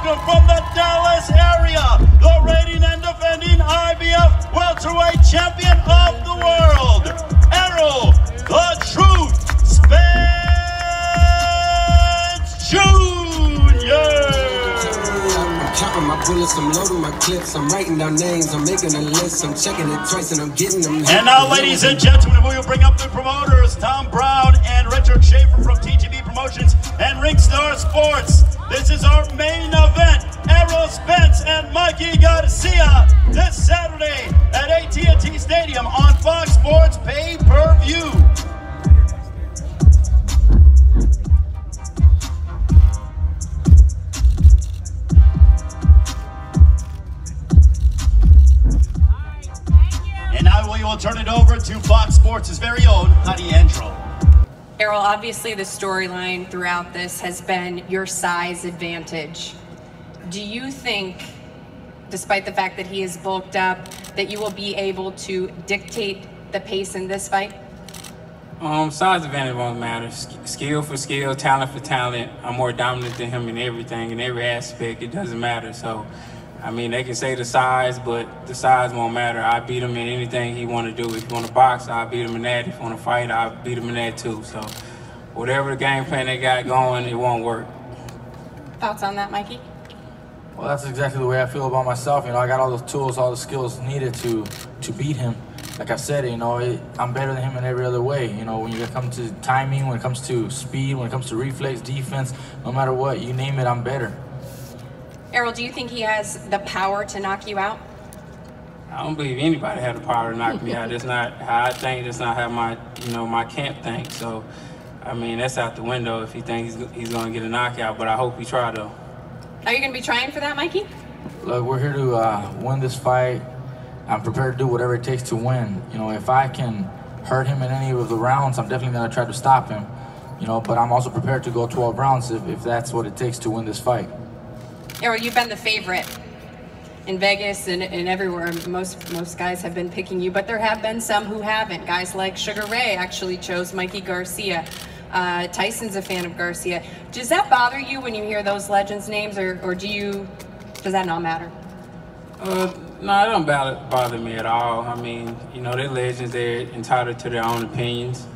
welcome from the Dallas area, the reigning and defending IBF welterweight champion of the world, Errol the Truth Spence Jr. Counting my bullets, I'm loading my clips, I'm writing down names, I'm making a list, I'm checking it twice and I'm getting them. And now, ladies and gentlemen, we will bring up the promoters, Tom Brown and Richard Schaefer from TGB Promotions and Ringstar Sports. This is our main event, Errol Spence and Mikey Garcia, this Saturday at AT&T Stadium on Fox Sports Pay-Per-View. And now we will turn it over to Fox Sports' very own Andrew. Errol, obviously the storyline throughout this has been your size advantage. Do you think, despite the fact that he is bulked up, that you will be able to dictate the pace in this fight? Size advantage won't matter. Skill for skill, talent for talent. I'm more dominant than him in everything, in every aspect. It doesn't matter. So, I mean, they can say the size, but the size won't matter. I beat him in anything he want to do. If you want to box, I'll beat him in that. If you want to fight, I'll beat him in that too. So whatever the game plan they got going, it won't work. Thoughts on that, Mikey? Well, that's exactly the way I feel about myself. You know, I got all the tools, all the skills needed to beat him. Like I said, you know, I'm better than him in every other way. You know, when you come to timing, when it comes to speed, when it comes to reflex, defense, no matter what, you name it, I'm better. Errol, do you think he has the power to knock you out? I don't believe anybody had the power to knock me out. That's not how I think. That's not how my, my camp thinks. So, I mean, that's out the window if he thinks he's going to get a knockout. But I hope he try though. Are you going to be trying for that, Mikey? Look, we're here to win this fight. I'm prepared to do whatever it takes to win. You know, if I can hurt him in any of the rounds, I'm definitely going to try to stop him. You know, but I'm also prepared to go 12 rounds if that's what it takes to win this fight. Errol, you've been the favorite in Vegas and everywhere. Most guys have been picking you, but there have been some who haven't. Guys like Sugar Ray actually chose Mikey Garcia. Tyson's a fan of Garcia. Does that bother you when you hear those legends' names, or does that not matter? No, it don't bother me at all. I mean, they're legends. They're entitled to their own opinions.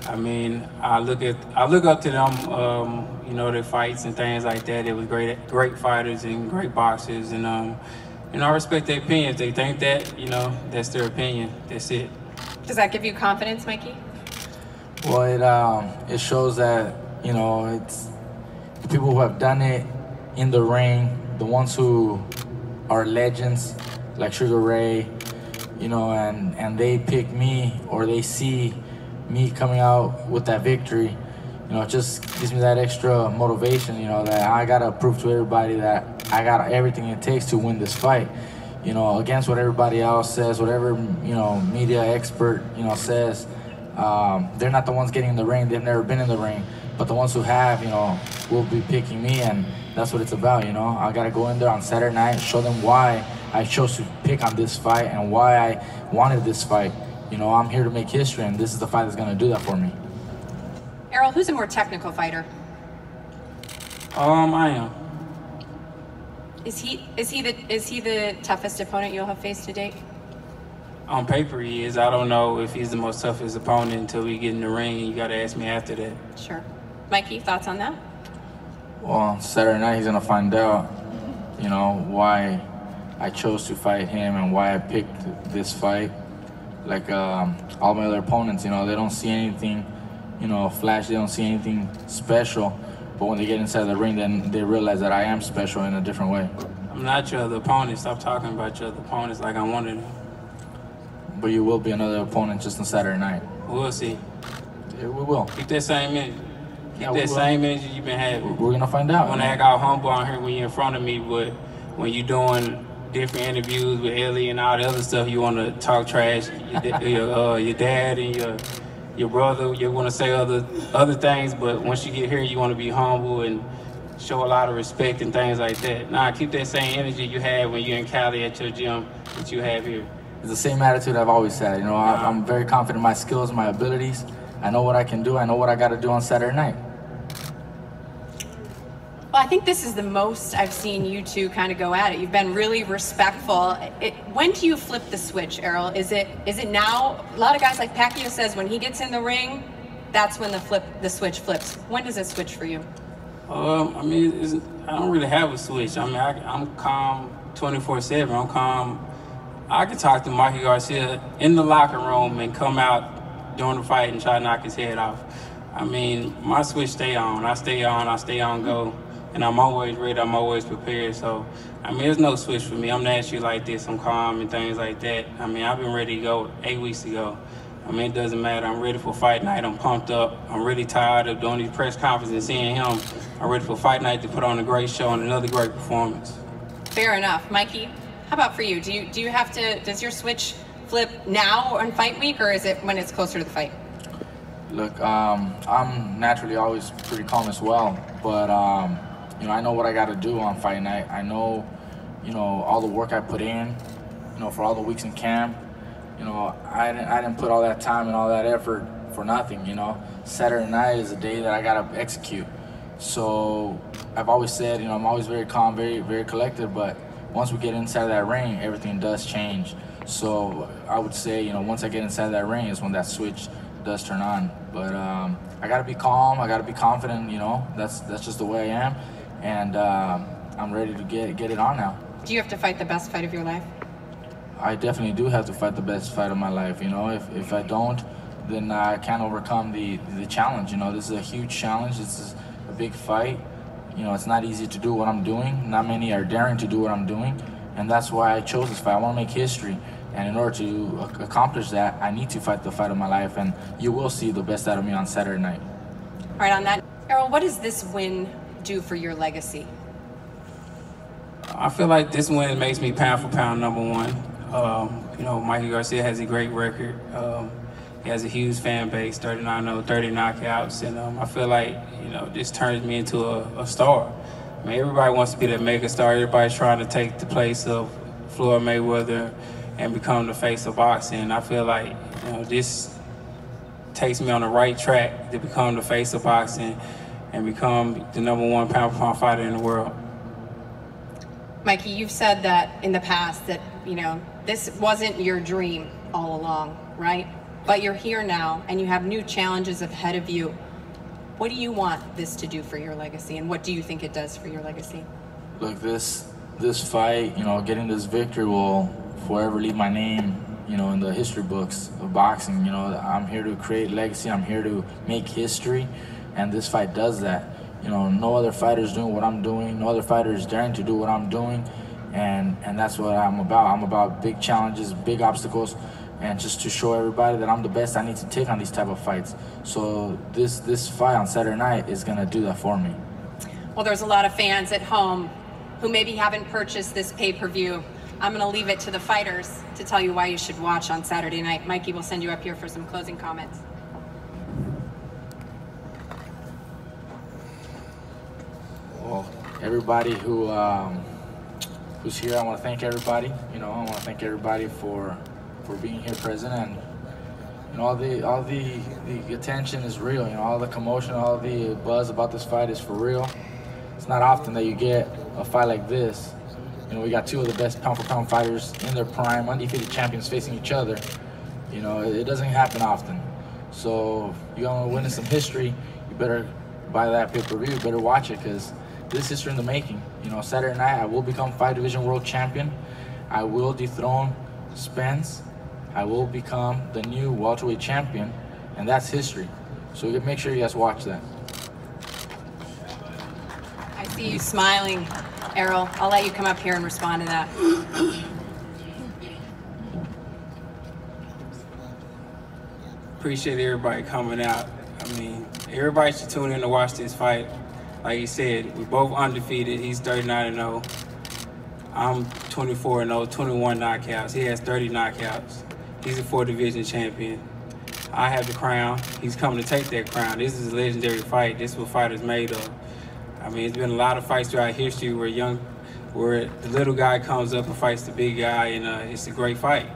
I mean, I look up to them. Their fights and things like that. They were great fighters and great boxers, and I respect their opinions. They think that, that's their opinion. That's it. Does that give you confidence, Mikey? Well, it shows that, it's the people who have done it in the ring, the ones who are legends, like Sugar Ray, and they pick me, or they see me coming out with that victory. It just gives me that extra motivation, that I gotta prove to everybody that I got everything it takes to win this fight. Against what everybody else says, whatever, media expert, says, they're not the ones getting in the ring. They've never been in the ring. But the ones who have, will be picking me, and that's what it's about, I gotta go in there on Saturday night, show them why I chose to pick on this fight and why I wanted this fight. I'm here to make history, and this is the fight that's gonna do that for me. Errol, who's a more technical fighter? I am. Is he the toughest opponent you'll have faced to date? On paper, he is. I don't know if he's the most toughest opponent until we get in the ring. You got to ask me after that. Sure. Mikey, thoughts on that? Well, Saturday night he's gonna find out, why I chose to fight him and why I picked this fight. Like all my other opponents, they don't see anything, flash. They don't see anything special. But when they get inside the ring, then they realize that I am special in a different way. I'm not your other opponent. Stop talking about your other opponents like I'm one of them. But you will be another opponent just on Saturday night. We'll see. Yeah, we will. Keep that same energy. Keep that same energy you've been having. We're gonna find out. I want to act all humble out here when you're in front of me, but when you're doing different interviews with Ellie and all the other stuff, you want to talk trash. Your dad and your brother, you want to say other things, but once you get here, you want to be humble and show a lot of respect and things like that. Nah, keep that same energy you had when you're in Cali at your gym that you have here. It's the same attitude I've always had. I'm very confident in my skills, my abilities. I know what I can do. I know what I got to do on Saturday night. Well, I think this is the most I've seen you two kind of go at it. You've been really respectful. When do you flip the switch, Errol? Is it now? A lot of guys, like Pacquiao says, when he gets in the ring, that's when the switch flips. When does it switch for you? I mean, I don't really have a switch. I mean, I'm calm 24/7. I'm calm. I can talk to Mikey Garcia in the locker room and come out during the fight and try to knock his head off. I mean, my switch stay on. I stay on go. And I'm always ready, I'm always prepared. So, I mean, there's no switch for me. I'm naturally like this, I'm calm and things like that. I mean, I've been ready to go 8 weeks ago. I mean, it doesn't matter. I'm ready for fight night. I'm pumped up. I'm really tired of doing these press conferences and seeing him. I'm ready for fight night to put on a great show and another great performance. Fair enough. Mikey, how about for you? Do you have to, does your switch flip now on fight week, or is it when it's closer to the fight? Look, I'm naturally always pretty calm as well, but you know, I know what I got to do on fight night. I know, you know, all the work I put in, you know, for all the weeks in camp. You know, I didn't put all that time and all that effort for nothing, you know. Saturday night is a day that I got to execute. So I've always said, you know, I'm always very calm, very, very collected, but once we get inside that ring, everything does change. So I would say, you know, once I get inside that ring is when that switch does turn on. But I got to be calm, I got to be confident, you know. That's just the way I am. And I'm ready to get it on now. Do you have to fight the best fight of your life? I definitely do have to fight the best fight of my life. You know, if I don't, then I can't overcome the challenge. You know, this is a huge challenge. This is a big fight. You know, it's not easy to do what I'm doing. Not many are daring to do what I'm doing, and that's why I chose this fight. I want to make history, and in order to accomplish that, I need to fight the fight of my life, and you will see the best out of me on Saturday night. All right, on that, Errol, what does this win do for your legacy? I feel like this win makes me pound for pound #1. You know, Mikey Garcia has a great record. He has a huge fan base, 39-0, 30 knockouts, and I feel like, you know, this turns me into a star. I mean, everybody wants to be that mega star. Everybody's trying to take the place of Floyd Mayweather and become the face of boxing. I feel like, you know, this takes me on the right track to become the face of boxing and become the #1 pound-for-pound fighter in the world. Mikey, you've said that in the past that, you know, this wasn't your dream all along, right? But you're here now and you have new challenges ahead of you. What do you want this to do for your legacy, and what do you think it does for your legacy? Look, this fight, you know, getting this victory will forever leave my name, you know, in the history books of boxing. You know, I'm here to create legacy. I'm here to make history, and this fight does that. You know, no other fighter is doing what I'm doing. No other fighter is daring to do what I'm doing, and that's what I'm about. I'm about big challenges, big obstacles, and just to show everybody that I'm the best, I need to take on these type of fights. So this fight on Saturday night is gonna do that for me. Well, there's a lot of fans at home who maybe haven't purchased this pay-per-view. I'm gonna leave it to the fighters to tell you why you should watch on Saturday night. Mikey will send you up here for some closing comments. Well, everybody who's here, I want to thank everybody. You know, I want to thank everybody for being here present, and you know, all the attention is real. You know, all the commotion, all the buzz about this fight is for real. It's not often that you get a fight like this. You know, we got two of the best pound-for-pound fighters in their prime, undefeated champions facing each other. You know, it doesn't happen often. So if you want to witness some history, you better buy that pay-per-view. You better watch it, because this is history in the making. You know, Saturday night I will become 5 division world champion. I will dethrone Spence. I will become the new welterweight champion, and that's history. So make sure you guys watch that. I see you smiling, Errol. I'll let you come up here and respond to that. Appreciate everybody coming out. I mean, everybody should tune in to watch this fight. Like you said, we're both undefeated. He's 39-0. I'm 24-0, 21 knockouts. He has 30 knockouts. He's a 4 division champion. I have the crown. He's coming to take that crown. This is a legendary fight. This is what fighters made of. I mean, it's been a lot of fights throughout history where the little guy comes up and fights the big guy, and it's a great fight.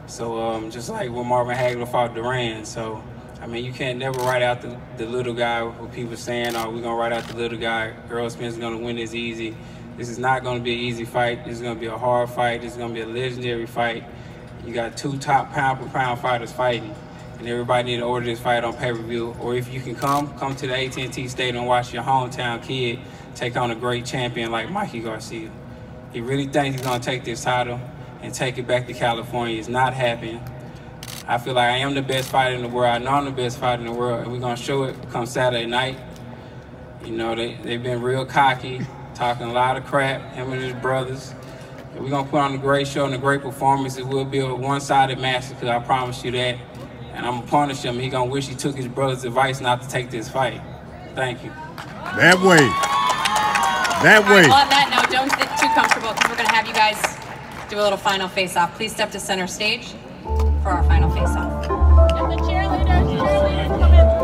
So just like when Marvin Hagler fought Duran. So I mean, you can't never write out the little guy who people saying, oh, we're going to write out the little guy. Errol Spence is going to win this easy. This is not going to be an easy fight. This is going to be a hard fight. This is going to be a legendary fight. You got 2 top pound-for-pound fighters fighting, and everybody need to order this fight on pay-per-view. Or if you can come to the AT&T Stadium and watch your hometown kid take on a great champion like Mikey Garcia. He really thinks he's going to take this title and take it back to California. It's not happening. I feel like I am the best fighter in the world. I know I'm the best fighter in the world, and we're going to show it come Saturday night. You know, they've been real cocky, talking a lot of crap, him and his brothers. And we're going to put on a great show and a great performance. It will be a one-sided massacre, I promise you that. And I'm going to punish him. He's going to wish he took his brother's advice not to take this fight. Thank you. That way. That way. Well, on that note, don't get too comfortable because we're going to have you guys do a little final face-off. Please step to center stage for our final face-off. And the cheerleaders come in.